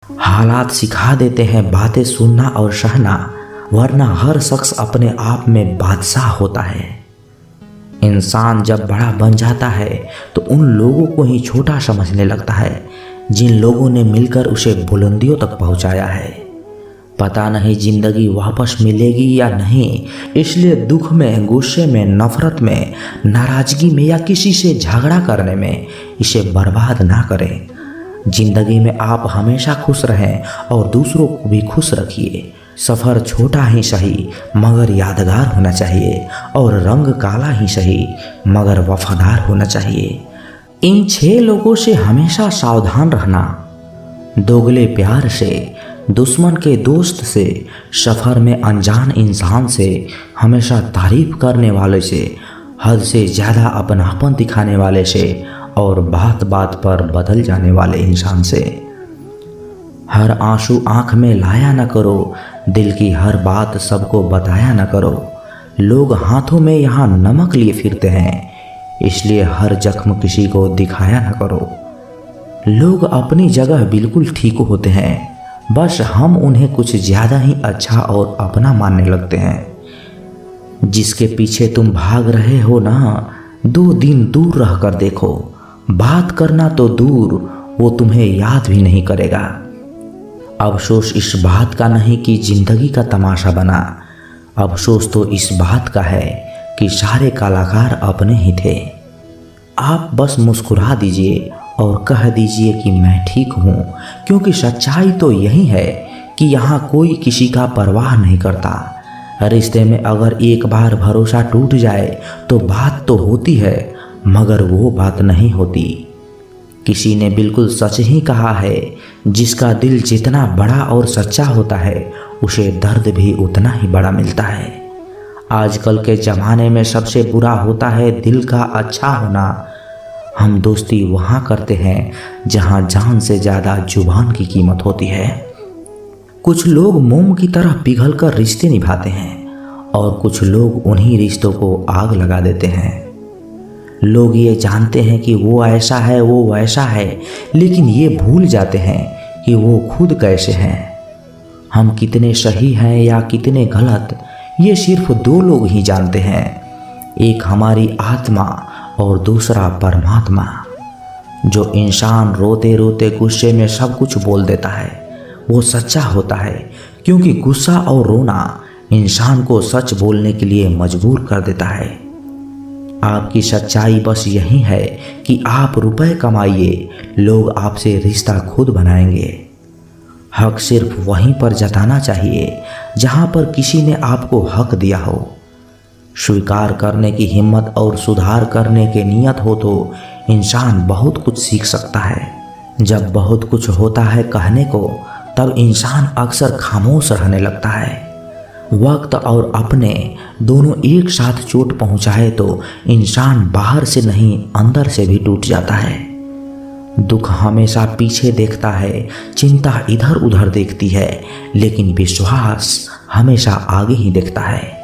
हालात सिखा देते हैं बातें सुनना और सहना, वरना हर शख्स अपने आप में बादशाह होता है। इंसान जब बड़ा बन जाता है तो उन लोगों को ही छोटा समझने लगता है जिन लोगों ने मिलकर उसे बुलंदियों तक पहुंचाया है। पता नहीं जिंदगी वापस मिलेगी या नहीं, इसलिए दुख में, गुस्से में, नफरत में, नाराजगी में या किसी से झगड़ा करने में इसे बर्बाद ना करें। जिंदगी में आप हमेशा खुश रहें और दूसरों को भी खुश रखिए। सफ़र छोटा ही सही मगर यादगार होना चाहिए और रंग काला ही सही मगर वफादार होना चाहिए। इन 6 लोगों से हमेशा सावधान रहना। दोगले प्यार से, दुश्मन के दोस्त से, सफ़र में अनजान इंसान से, हमेशा तारीफ करने वाले से, हद से ज़्यादा अपनापन दिखाने वाले से और बात बात पर बदल जाने वाले इंसान से। हर आंसू आंख में लाया न करो, दिल की हर बात सबको बताया न करो। लोग हाथों में यहाँ नमक लिए फिरते हैं, इसलिए हर जख्म किसी को दिखाया न करो। लोग अपनी जगह बिल्कुल ठीक होते हैं, बस हम उन्हें कुछ ज़्यादा ही अच्छा और अपना मानने लगते हैं। जिसके पीछे तुम भाग रहे हो ना, 2 दिन दूर रह कर देखो, बात करना तो दूर, वो तुम्हें याद भी नहीं करेगा। अफसोस इस बात का नहीं कि जिंदगी का तमाशा बना, अफसोस तो इस बात का है कि सारे कलाकार अपने ही थे। आप बस मुस्कुरा दीजिए और कह दीजिए कि मैं ठीक हूँ, क्योंकि सच्चाई तो यही है कि यहाँ कोई किसी का परवाह नहीं करता। रिश्ते में अगर एक बार भरोसा टूट जाए तो बात तो होती है मगर वो बात नहीं होती। किसी ने बिल्कुल सच ही कहा है, जिसका दिल जितना बड़ा और सच्चा होता है उसे दर्द भी उतना ही बड़ा मिलता है। आजकल के ज़माने में सबसे बुरा होता है दिल का अच्छा होना। हम दोस्ती वहाँ करते हैं जहाँ जान से ज़्यादा जुबान की कीमत होती है। कुछ लोग मोम की तरह पिघलकर रिश्ते निभाते हैं और कुछ लोग उन्हीं रिश्तों को आग लगा देते हैं। लोग ये जानते हैं कि वो ऐसा है, वो वैसा है, लेकिन ये भूल जाते हैं कि वो खुद कैसे हैं। हम कितने सही हैं या कितने गलत, ये सिर्फ 2 लोग ही जानते हैं, एक हमारी आत्मा और दूसरा परमात्मा। जो इंसान रोते रोते गुस्से में सब कुछ बोल देता है वो सच्चा होता है, क्योंकि गुस्सा और रोना इंसान को सच बोलने के लिए मजबूर कर देता है। आपकी सच्चाई बस यही है कि आप रुपए कमाइए, लोग आपसे रिश्ता खुद बनाएंगे। हक सिर्फ वहीं पर जताना चाहिए जहां पर किसी ने आपको हक दिया हो। स्वीकार करने की हिम्मत और सुधार करने की नियत हो तो इंसान बहुत कुछ सीख सकता है। जब बहुत कुछ होता है कहने को, तब इंसान अक्सर खामोश रहने लगता है। वक्त और अपने दोनों एक साथ चोट पहुंचाए तो इंसान बाहर से नहीं अंदर से भी टूट जाता है। दुख हमेशा पीछे देखता है, चिंता इधर उधर देखती है, लेकिन विश्वास हमेशा आगे ही देखता है।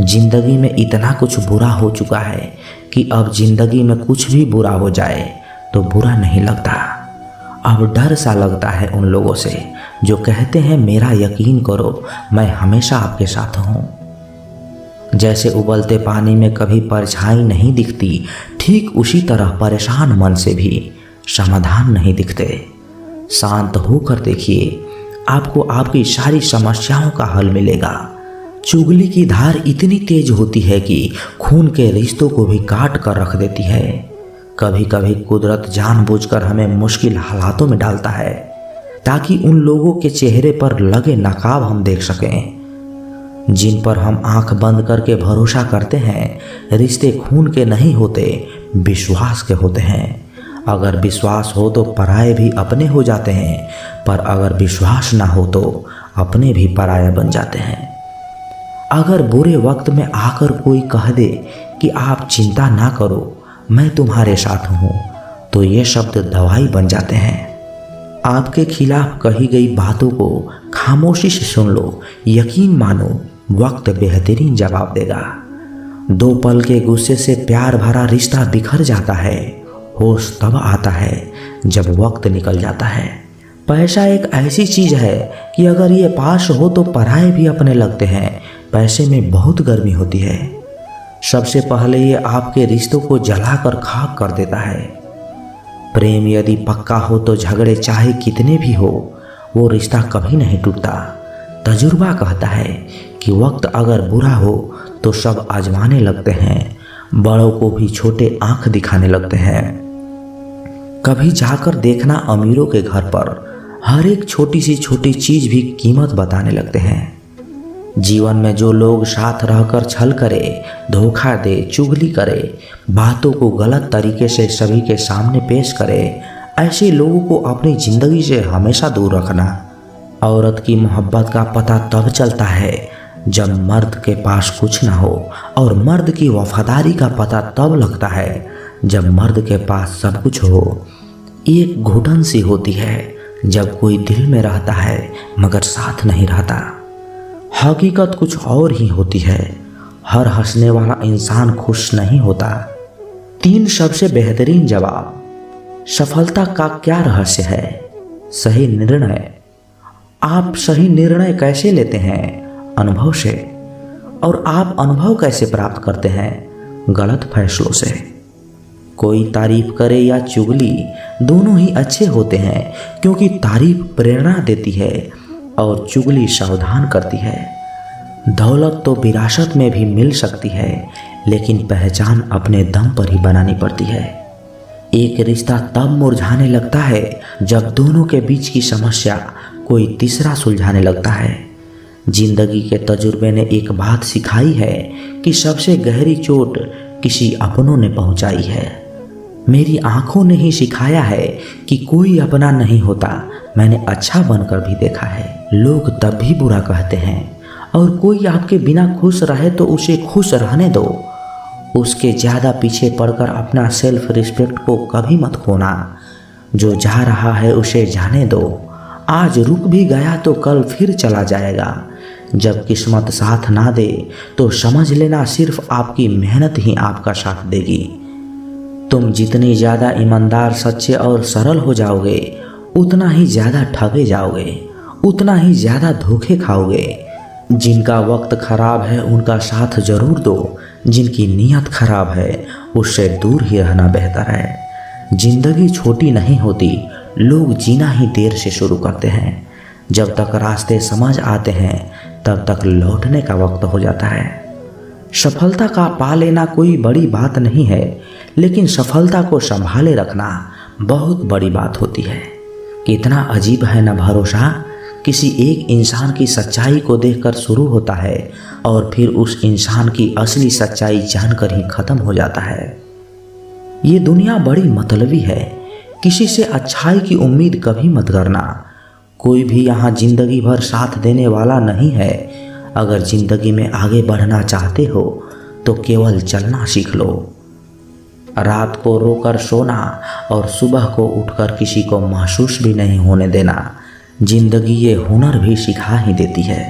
जिंदगी में इतना कुछ बुरा हो चुका है कि अब जिंदगी में कुछ भी बुरा हो जाए तो बुरा नहीं लगता। अब डर सा लगता है उन लोगों से जो कहते हैं मेरा यकीन करो, मैं हमेशा आपके साथ हूँ। जैसे उबलते पानी में कभी परछाई नहीं दिखती, ठीक उसी तरह परेशान मन से भी समाधान नहीं दिखते। शांत होकर देखिए, आपको आपकी सारी समस्याओं का हल मिलेगा। चुगली की धार इतनी तेज होती है कि खून के रिश्तों को भी काट कर रख देती है। कभी कभी कुदरत जानबूझकर हमें मुश्किल हालातों में डालता है ताकि उन लोगों के चेहरे पर लगे नकाब हम देख सकें। जिन पर हम आंख बंद करके भरोसा करते हैं, रिश्ते खून के नहीं होते, विश्वास के होते हैं। अगर विश्वास हो तो पराये भी अपने हो जाते हैं, पर अगर विश्वास ना हो तो अपने भी पराये बन जाते हैं। अगर बुरे वक्त में आकर कोई कह दे कि आप चिंता ना करो, मैं तुम्हारे साथ हूँ, तो ये शब्द दवाई बन जाते हैं। आपके खिलाफ कही गई बातों को खामोशी से सुन लो, यकीन मानो वक्त बेहतरीन जवाब देगा। 2 पल के गुस्से से प्यार भरा रिश्ता बिखर जाता है। होश तब आता है जब वक्त निकल जाता है। पैसा एक ऐसी चीज है कि अगर ये पास हो तो पराये भी अपने लगते हैं। पैसे में बहुत गर्मी होती है। सबसे पहले ये आपके रिश्तों को जलाकर खाक कर देता है। प्रेम यदि पक्का हो तो झगड़े चाहे कितने भी हो वो रिश्ता कभी नहीं टूटता। तजुर्बा कहता है कि वक्त अगर बुरा हो तो सब आजमाने लगते हैं, बड़ों को भी छोटे आंख दिखाने लगते हैं। कभी जाकर देखना अमीरों के घर पर हर एक छोटी सी छोटी चीज भी कीमत बताने लगते हैं। जीवन में जो लोग साथ रहकर छल करे, धोखा दे, चुगली करे, बातों को गलत तरीके से सभी के सामने पेश करे, ऐसे लोगों को अपनी जिंदगी से हमेशा दूर रखना। औरत की मोहब्बत का पता तब चलता है जब मर्द के पास कुछ ना हो, और मर्द की वफादारी का पता तब लगता है जब मर्द के पास सब कुछ हो। एक घुटन सी होती है जब कोई दिल में रहता है मगर साथ नहीं रहता। हकीकत कुछ और ही होती है। हर हंसने वाला इंसान खुश नहीं होता। 3 सबसे बेहतरीन जवाब। सफलता का क्या रहस्य है? सही निर्णय। आप सही निर्णय कैसे लेते हैं? अनुभव से। और आप अनुभव कैसे प्राप्त करते हैं? गलत फैसलों से। कोई तारीफ करे या चुगली, दोनों ही अच्छे होते हैं, क्योंकि तारीफ प्रेरणा देती है और चुगली सावधान करती है। दौलत तो विरासत में भी मिल सकती है, लेकिन पहचान अपने दम पर ही बनानी पड़ती है। एक रिश्ता तब मुरझाने लगता है जब दोनों के बीच की समस्या कोई तीसरा सुलझाने लगता है। जिंदगी के तजुर्बे ने एक बात सिखाई है कि सबसे गहरी चोट किसी अपनों ने पहुंचाई है। मेरी आंखों ने ही सिखाया है कि कोई अपना नहीं होता। मैंने अच्छा बनकर भी देखा है। लोग तब भी बुरा कहते हैं, और कोई आपके बिना खुश रहे तो उसे खुश रहने दो। उसके ज़्यादा पीछे पड़कर अपना सेल्फ रिस्पेक्ट को कभी मत खोना। जो जा रहा है उसे जाने दो। आज रुक भी गया तो कल फिर चला जाएगा। जब किस्मत साथ ना दे तो समझ लेना सिर्फ आपकी मेहनत ही आपका साथ देगी। तुम जितनी ज़्यादा ईमानदार, सच्चे और सरल हो जाओगे, उतना ही ज़्यादा ठगे जाओगे, उतना ही ज़्यादा धोखे खाओगे। जिनका वक्त खराब है उनका साथ जरूर दो, जिनकी नीयत खराब है उससे दूर ही रहना बेहतर है। जिंदगी छोटी नहीं होती, लोग जीना ही देर से शुरू करते हैं। जब तक रास्ते समझ आते हैं तब तक लौटने का वक्त हो जाता है। सफलता का पा लेना कोई बड़ी बात नहीं है, लेकिन सफलता को संभाले रखना बहुत बड़ी बात होती है। कितना अजीब है ना भरोसा। किसी एक इंसान की सच्चाई को देखकर शुरू होता है और फिर उस इंसान की असली सच्चाई जानकर ही खत्म हो जाता है। ये दुनिया बड़ी मतलबी है। किसी से अच्छाई की उम्मीद कभी मत करना। कोई भी यहाँ जिंदगी भर साथ देने वाला नहीं है। अगर जिंदगी में आगे बढ़ना चाहते हो तो केवल चलना सीख लो। रात को रोकर सोना और सुबह को उठकर किसी को महसूस भी नहीं होने देना। जिंदगी ये हुनर भी सिखा ही देती है।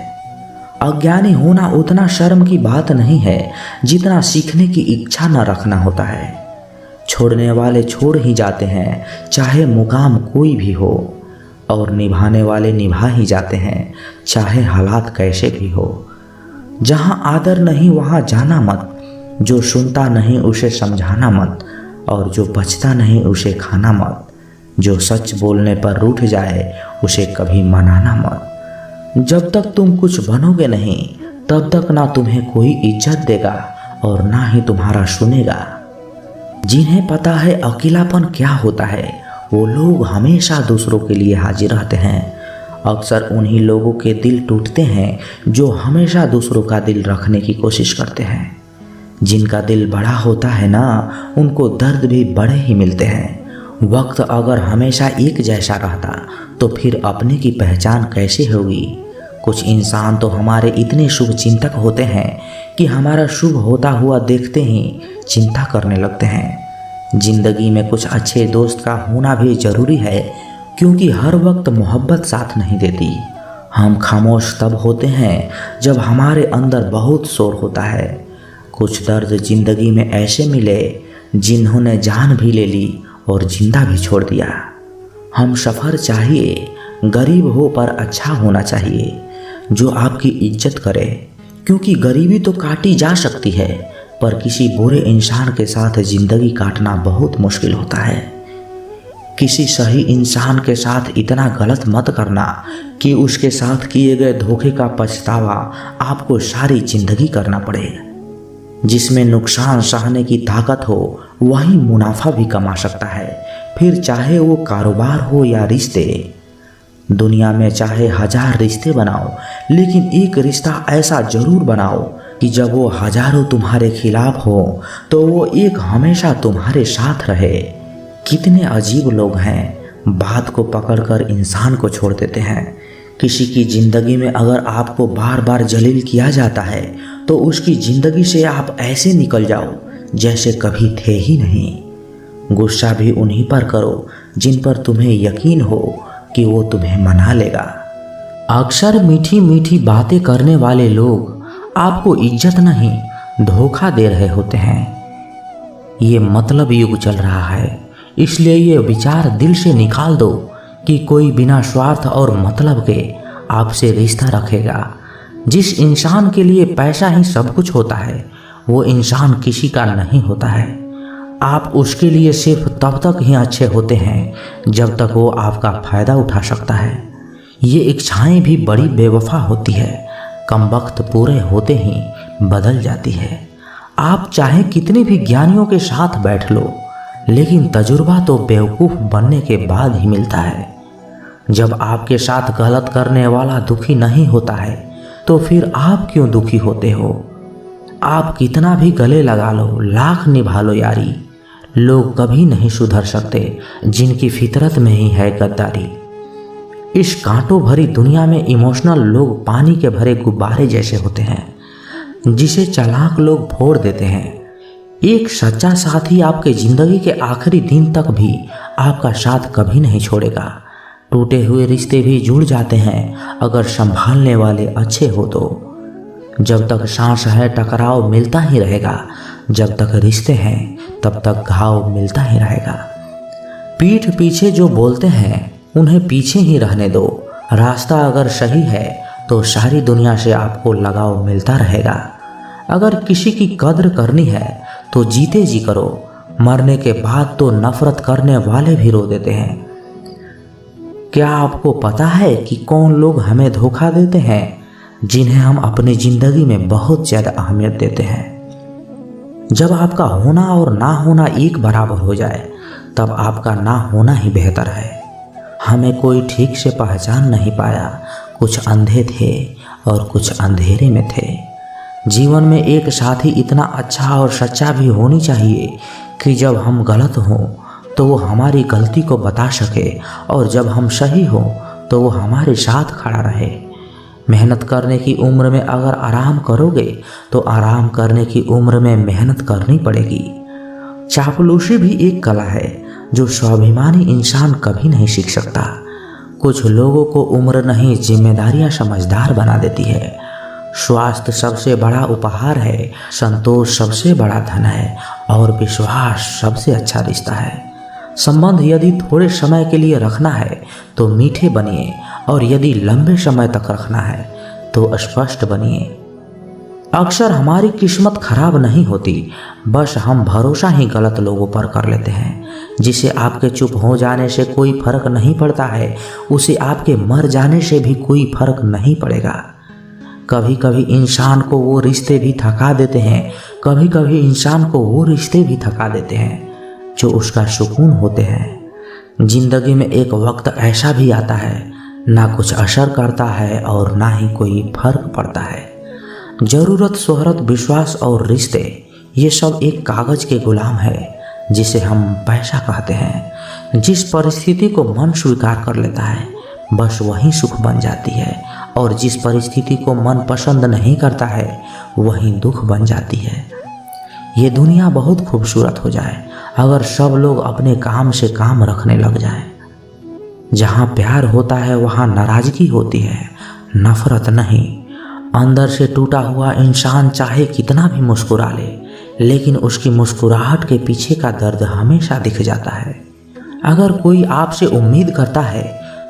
अज्ञानी होना उतना शर्म की बात नहीं है जितना सीखने की इच्छा न रखना होता है। छोड़ने वाले छोड़ ही जाते हैं, चाहे मुकाम कोई भी हो, और निभाने वाले निभा ही जाते हैं, चाहे हालात कैसे भी हो। जहाँ आदर नहीं वहाँ जाना मत। जो सुनता नहीं उसे समझाना मत, और जो बचता नहीं उसे खाना मत। जो सच बोलने पर रूठ जाए उसे कभी मनाना मत। जब तक तुम कुछ बनोगे नहीं तब तक ना तुम्हें कोई इज्जत देगा और ना ही तुम्हारा सुनेगा। जिन्हें पता है अकेलापन क्या होता है वो लोग हमेशा दूसरों के लिए हाजिर रहते हैं। अक्सर उन्हीं लोगों के दिल टूटते हैं जो हमेशा दूसरों का दिल रखने की कोशिश करते हैं। जिनका दिल बड़ा होता है ना, उनको दर्द भी बड़े ही मिलते हैं। वक्त अगर हमेशा एक जैसा रहता तो फिर अपने की पहचान कैसे होगी। कुछ इंसान तो हमारे इतने शुभ चिंतक होते हैं कि हमारा शुभ होता हुआ देखते ही चिंता करने लगते हैं। जिंदगी में कुछ अच्छे दोस्त का होना भी जरूरी है, क्योंकि हर वक्त मोहब्बत साथ नहीं देती। हम खामोश तब होते हैं जब हमारे अंदर बहुत शोर होता है। कुछ दर्द जिंदगी में ऐसे मिले जिन्होंने जान भी ले ली और जिंदा भी छोड़ दिया। हम सफ़र चाहिए गरीब हो पर अच्छा होना चाहिए, जो आपकी इज्जत करे, क्योंकि गरीबी तो काटी जा सकती है पर किसी बुरे इंसान के साथ ज़िंदगी काटना बहुत मुश्किल होता है। किसी सही इंसान के साथ इतना गलत मत करना कि उसके साथ किए गए धोखे का पछतावा आपको सारी जिंदगी करना पड़े। जिसमें नुकसान सहने की ताकत हो वही मुनाफा भी कमा सकता है, फिर चाहे वो कारोबार हो या रिश्ते। दुनिया में चाहे 1000 रिश्ते बनाओ, लेकिन एक रिश्ता ऐसा जरूर बनाओ कि जब वो हजारों तुम्हारे खिलाफ हो तो वो एक हमेशा तुम्हारे साथ रहे। कितने अजीब लोग हैं, बात को पकड़कर इंसान को छोड़ देते हैं। किसी की ज़िंदगी में अगर आपको बार बार जलील किया जाता है तो उसकी ज़िंदगी से आप ऐसे निकल जाओ जैसे कभी थे ही नहीं। गुस्सा भी उन्हीं पर करो जिन पर तुम्हें यकीन हो कि वो तुम्हें मना लेगा। अक्सर मीठी मीठी बातें करने वाले लोग आपको इज्जत नहीं धोखा दे रहे होते हैं। ये मतलब युग चल रहा है, इसलिए ये विचार दिल से निकाल दो कि कोई बिना स्वार्थ और मतलब के आपसे रिश्ता रखेगा। जिस इंसान के लिए पैसा ही सब कुछ होता है वो इंसान किसी का नहीं होता है। आप उसके लिए सिर्फ तब तक ही अच्छे होते हैं जब तक वो आपका फ़ायदा उठा सकता है। ये इच्छाएं भी बड़ी बेवफा होती है, कमबख्त पूरे होते ही बदल जाती है। आप चाहे कितने भी ज्ञानियों के साथ बैठ लो, लेकिन तजुर्बा तो बेवकूफ़ बनने के बाद ही मिलता है। जब आपके साथ गलत करने वाला दुखी नहीं होता है तो फिर आप क्यों दुखी होते हो? आप कितना भी गले लगा लो, लाख निभा लो यारी, लोग कभी नहीं सुधर सकते जिनकी फितरत में ही है गद्दारी। इस कांटों भरी दुनिया में इमोशनल लोग पानी के भरे गुब्बारे जैसे होते हैं जिसे चालाक लोग फोड़ देते हैं। एक सच्चा साथी आपके ज़िंदगी के आखिरी दिन तक भी आपका साथ कभी नहीं छोड़ेगा। टूटे हुए रिश्ते भी जुड़ जाते हैं अगर संभालने वाले अच्छे हो तो। जब तक सांस है टकराव मिलता ही रहेगा, जब तक रिश्ते हैं तब तक घाव मिलता ही रहेगा। पीठ पीछे जो बोलते हैं उन्हें पीछे ही रहने दो। रास्ता अगर सही है तो सारी दुनिया से आपको लगाव मिलता रहेगा। अगर किसी की कद्र करनी है तो जीते जी करो, मरने के बाद तो नफरत करने वाले भी रो देते हैं। क्या आपको पता है कि कौन लोग हमें धोखा देते हैं? जिन्हें हम अपनी ज़िंदगी में बहुत ज़्यादा अहमियत देते हैं। जब आपका होना और ना होना एक बराबर हो जाए तब आपका ना होना ही बेहतर है। हमें कोई ठीक से पहचान नहीं पाया, कुछ अंधे थे और कुछ अंधेरे में थे। जीवन में एक साथी इतना अच्छा और सच्चा भी होनी चाहिए कि जब हम गलत हों तो वो हमारी गलती को बता सके, और जब हम सही हों तो वो हमारे साथ खड़ा रहे। मेहनत करने की उम्र में अगर आराम करोगे तो आराम करने की उम्र में मेहनत करनी पड़ेगी। चापलूसी भी एक कला है जो स्वाभिमानी इंसान कभी नहीं सीख सकता। कुछ लोगों को उम्र नहीं जिम्मेदारियां समझदार बना देती है। स्वास्थ्य सबसे बड़ा उपहार है, संतोष सबसे बड़ा धन है और विश्वास सबसे अच्छा रिश्ता है। संबंध यदि थोड़े समय के लिए रखना है तो मीठे बनिए, और यदि लंबे समय तक रखना है तो स्पष्ट बनिए। अक्सर हमारी किस्मत खराब नहीं होती, बस हम भरोसा ही गलत लोगों पर कर लेते हैं। जिसे आपके चुप हो जाने से कोई फर्क नहीं पड़ता है, उसे आपके मर जाने से भी कोई फर्क नहीं पड़ेगा। कभी कभी इंसान को वो रिश्ते भी थका देते हैं, कभी कभी इंसान को वो रिश्ते भी थका देते हैं जो उसका सुकून होते हैं। जिंदगी में एक वक्त ऐसा भी आता है ना कुछ असर करता है और ना ही कोई फर्क पड़ता है। ज़रूरत, शोहरत, विश्वास और रिश्ते, ये सब एक कागज़ के गुलाम है जिसे हम पैसा कहते हैं। जिस परिस्थिति को मन स्वीकार कर लेता है बस वही सुख बन जाती है, और जिस परिस्थिति को मन पसंद नहीं करता है वही दुख बन जाती है। ये दुनिया बहुत खूबसूरत हो जाए अगर सब लोग अपने काम से काम रखने लग जाएं। जहाँ प्यार होता है वहाँ नाराज़गी होती है, नफरत नहीं। अंदर से टूटा हुआ इंसान चाहे कितना भी मुस्कुरा ले, लेकिन उसकी मुस्कुराहट के पीछे का दर्द हमेशा दिख जाता है। अगर कोई आपसे उम्मीद करता है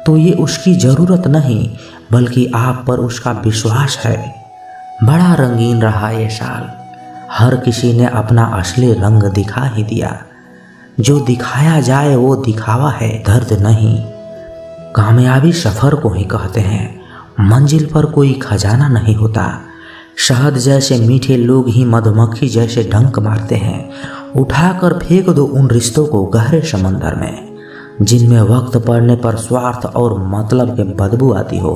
तो ये उसकी ज़रूरत नहीं बल्कि आप पर उसका विश्वास है। बड़ा रंगीन रहा ये साल, हर किसी ने अपना असली रंग दिखा ही दिया। जो दिखाया जाए वो दिखावा है, दर्द नहीं। कामयाबी सफ़र को ही कहते हैं, मंजिल पर कोई खजाना नहीं होता। शहद जैसे मीठे लोग ही मधुमक्खी जैसे डंक मारते हैं। उठाकर फेंक दो उन रिश्तों को गहरे समंदर में, जिनमें वक्त पड़ने पर स्वार्थ और मतलब के बदबू आती हो।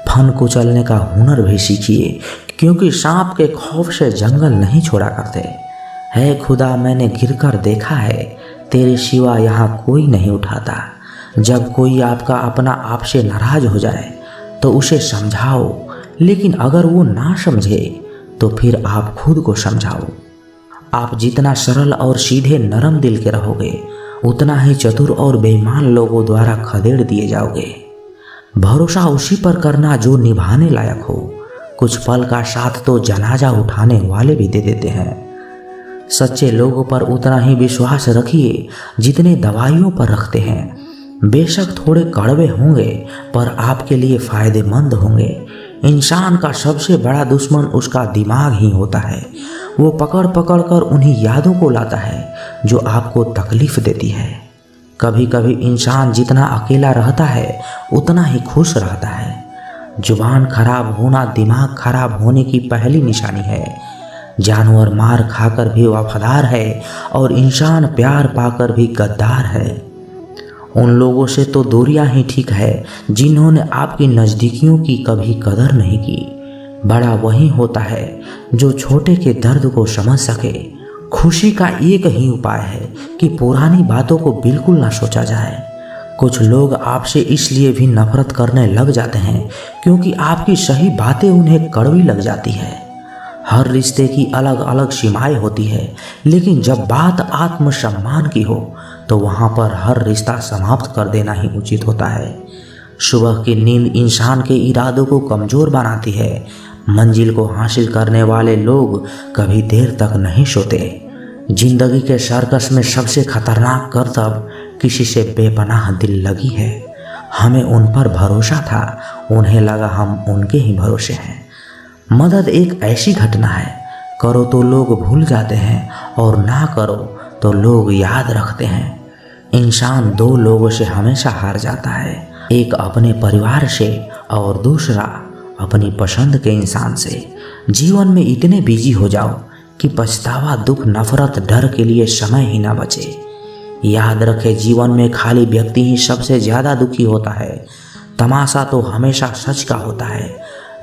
फन कुचलने का हुनर भी सीखिए, क्योंकि सांप के खौफ से जंगल नहीं छोड़ा करते। है खुदा, मैंने गिरकर देखा है, तेरे सिवा यहाँ कोई नहीं उठाता। जब कोई आपका अपना आपसे नाराज हो जाए तो उसे समझाओ, लेकिन अगर वो ना समझे तो फिर आप खुद को समझाओ। आप जितना सरल और सीधे नरम दिल के रहोगे, उतना ही चतुर और बेईमान लोगों द्वारा खदेड़ दिए जाओगे। भरोसा उसी पर करना जो निभाने लायक हो। कुछ पल का साथ तो जनाजा उठाने वाले भी दे देते हैं। सच्चे लोगों पर उतना ही विश्वास रखिए जितने दवाइयों पर रखते हैं। बेशक थोड़े कड़वे होंगे पर आपके लिए फ़ायदेमंद होंगे। इंसान का सबसे बड़ा दुश्मन उसका दिमाग ही होता है। वो पकड़ पकड़ कर उन्हीं यादों को लाता है जो आपको तकलीफ़ देती है। कभी कभी इंसान जितना अकेला रहता है उतना ही खुश रहता है। जुबान खराब होना दिमाग खराब होने की पहली निशानी है। जानवर मार खाकर भी वफादार है और इंसान प्यार पाकर भी गद्दार है। उन लोगों से तो दूरियां ही ठीक है जिन्होंने आपकी नज़दीकियों की कभी कदर नहीं की। बड़ा वही होता है जो छोटे के दर्द को समझ सके। खुशी का एक ही उपाय है कि पुरानी बातों को बिल्कुल ना सोचा जाए। कुछ लोग आपसे इसलिए भी नफरत करने लग जाते हैं क्योंकि आपकी सही बातें उन्हें कड़वी लग जाती है। हर रिश्ते की अलग अलग सीमाएं होती है, लेकिन जब बात आत्मसम्मान की हो तो वहाँ पर हर रिश्ता समाप्त कर देना ही उचित होता है। सुबह की नींद इंसान के इरादों को कमज़ोर बनाती है। मंजिल को हासिल करने वाले लोग कभी देर तक नहीं सोते। जिंदगी के सर्कस में सबसे खतरनाक करतब किसी से बेपनाह दिल लगी है। हमें उन पर भरोसा था, उन्हें लगा हम उनके ही भरोसे हैं। मदद एक ऐसी घटना है, करो तो लोग भूल जाते हैं और ना करो तो लोग याद रखते हैं। इंसान दो लोगों से हमेशा हार जाता है, एक अपने परिवार से और दूसरा अपनी पसंद के इंसान से। जीवन में इतने बिजी हो जाओ कि पछतावा, दुख, नफरत, डर के लिए समय ही ना बचे। याद रखे, जीवन में खाली व्यक्ति ही सबसे ज़्यादा दुखी होता है। तमाशा तो हमेशा सच का होता है,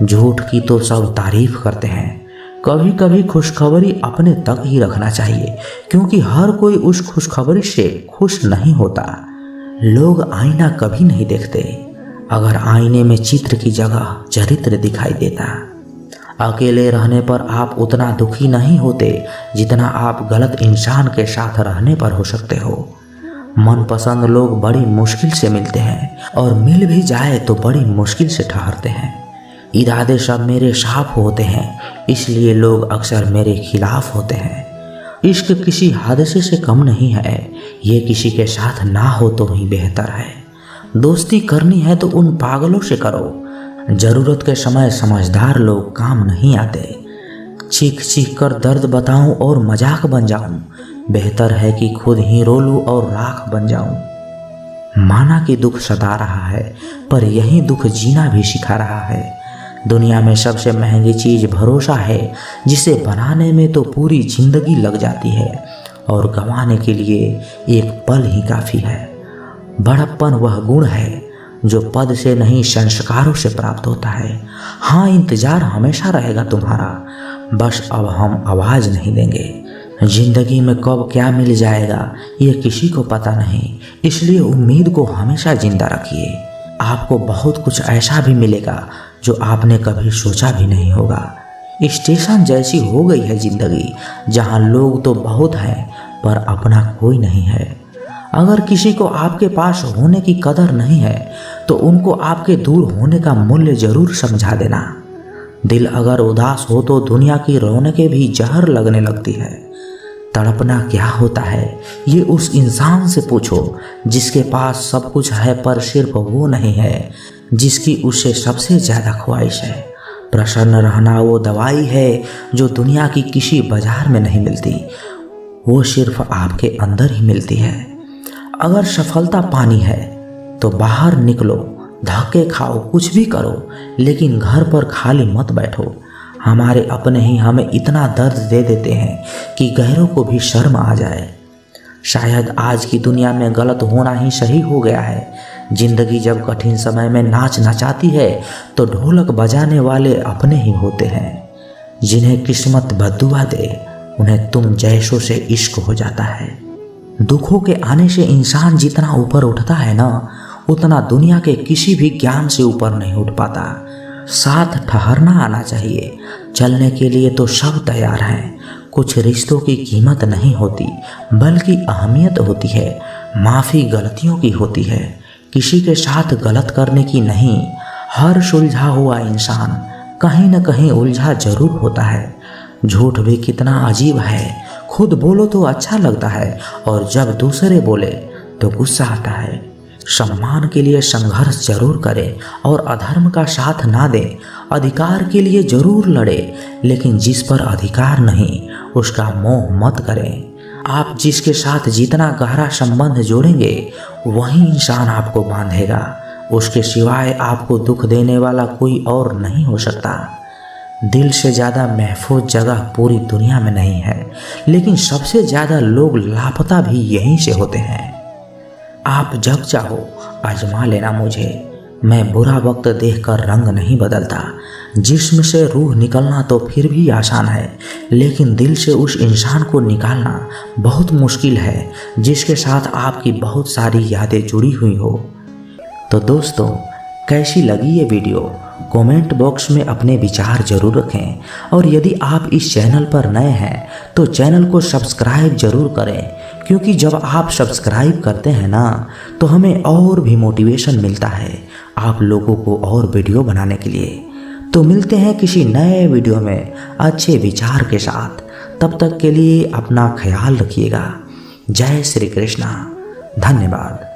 झूठ की तो सब तारीफ करते हैं। कभी कभी खुशखबरी अपने तक ही रखना चाहिए, क्योंकि हर कोई उस खुशखबरी से खुश नहीं होता। लोग आईना कभी नहीं देखते, अगर आईने में चित्र की जगह चरित्र दिखाई देता। अकेले रहने पर आप उतना दुखी नहीं होते जितना आप गलत इंसान के साथ रहने पर हो सकते हो। मनपसंद लोग बड़ी मुश्किल से मिलते हैं और मिल भी जाए तो बड़ी मुश्किल से ठहरते हैं। इरादे सब मेरे साफ होते हैं, इसलिए लोग अक्सर मेरे खिलाफ होते हैं। इश्क किसी हादसे से कम नहीं है, ये किसी के साथ ना हो तो ही बेहतर है। दोस्ती करनी है तो उन पागलों से करो, ज़रूरत के समय समझदार लोग काम नहीं आते। चीख चीख कर दर्द बताऊं और मजाक बन जाऊं, बेहतर है कि खुद ही रो लूं और राख बन जाऊं। माना कि दुख सता रहा है, पर यही दुख जीना भी सिखा रहा है। दुनिया में सबसे महंगी चीज़ भरोसा है, जिसे बनाने में तो पूरी जिंदगी लग जाती है और गंवाने के लिए एक पल ही काफ़ी है। बड़प्पन वह गुण है जो पद से नहीं संस्कारों से प्राप्त होता है। हाँ, इंतज़ार हमेशा रहेगा तुम्हारा, बस अब हम आवाज़ नहीं देंगे। जिंदगी में कब क्या मिल जाएगा ये किसी को पता नहीं, इसलिए उम्मीद को हमेशा जिंदा रखिए। आपको बहुत कुछ ऐसा भी मिलेगा जो आपने कभी सोचा भी नहीं होगा। स्टेशन जैसी हो गई है जिंदगी, जहाँ लोग तो बहुत हैं पर अपना कोई नहीं है। अगर किसी को आपके पास होने की कदर नहीं है तो उनको आपके दूर होने का मूल्य जरूर समझा देना। दिल अगर उदास हो तो दुनिया की रौनकें भी जहर लगने लगती है। तड़पना क्या होता है ये उस इंसान से पूछो जिसके पास सब कुछ है पर सिर्फ वो नहीं है जिसकी उससे सबसे ज़्यादा ख्वाहिश है। प्रसन्न रहना वो दवाई है जो दुनिया की किसी बाजार में नहीं मिलती, वो सिर्फ आपके अंदर ही मिलती है। अगर सफलता पानी है तो बाहर निकलो, धक्के खाओ, कुछ भी करो, लेकिन घर पर खाली मत बैठो। हमारे अपने ही हमें इतना दर्द दे देते हैं कि गैरों को भी शर्म आ जाए। शायद आज की दुनिया में गलत होना ही सही हो गया है। जिंदगी जब कठिन समय में नाच नचाती है तो ढोलक बजाने वाले अपने ही होते हैं। जिन्हें किस्मत बद्दुआ दे उन्हें तुम जैसों से इश्क हो जाता है। दुखों के आने से इंसान जितना ऊपर उठता है ना, उतना दुनिया के किसी भी ज्ञान से ऊपर नहीं उठ पाता। साथ ठहरना आना चाहिए। चलने के लिए तो सब तैयार हैं। कुछ रिश्तों की कीमत नहीं होती बल्कि अहमियत होती है। माफ़ी गलतियों की होती है, किसी के साथ गलत करने की नहीं। हर सुलझा हुआ इंसान कहीं न कहीं उलझा जरूर होता है। झूठ भी कितना अजीब है, खुद बोलो तो अच्छा लगता है और जब दूसरे बोले तो गुस्सा आता है। सम्मान के लिए संघर्ष जरूर करें और अधर्म का साथ ना दें। अधिकार के लिए जरूर लड़े, लेकिन जिस पर अधिकार नहीं उसका मोह मत करें। आप जिसके साथ जितना गहरा संबंध जोड़ेंगे वही इंसान आपको बांधेगा। उसके सिवाय आपको दुख देने वाला कोई और नहीं हो सकता। दिल से ज़्यादा महफूज जगह पूरी दुनिया में नहीं है, लेकिन सबसे ज़्यादा लोग लापता भी यहीं से होते हैं। आप जब चाहो आजमा लेना मुझे, मैं बुरा वक्त देखकर रंग नहीं बदलता। जिस्म से रूह निकलना तो फिर भी आसान है, लेकिन दिल से उस इंसान को निकालना बहुत मुश्किल है जिसके साथ आपकी बहुत सारी यादें जुड़ी हुई हो। तो दोस्तों, कैसी लगी ये वीडियो? कमेंट बॉक्स में अपने विचार जरूर रखें और यदि आप इस चैनल पर नए हैं तो चैनल को सब्सक्राइब जरूर करें, क्योंकि जब आप सब्सक्राइब करते हैं ना तो हमें और भी मोटिवेशन मिलता है आप लोगों को और वीडियो बनाने के लिए। तो मिलते हैं किसी नए वीडियो में अच्छे विचार के साथ। तब तक के लिए अपना ख्याल रखिएगा। जय श्री कृष्णा। धन्यवाद।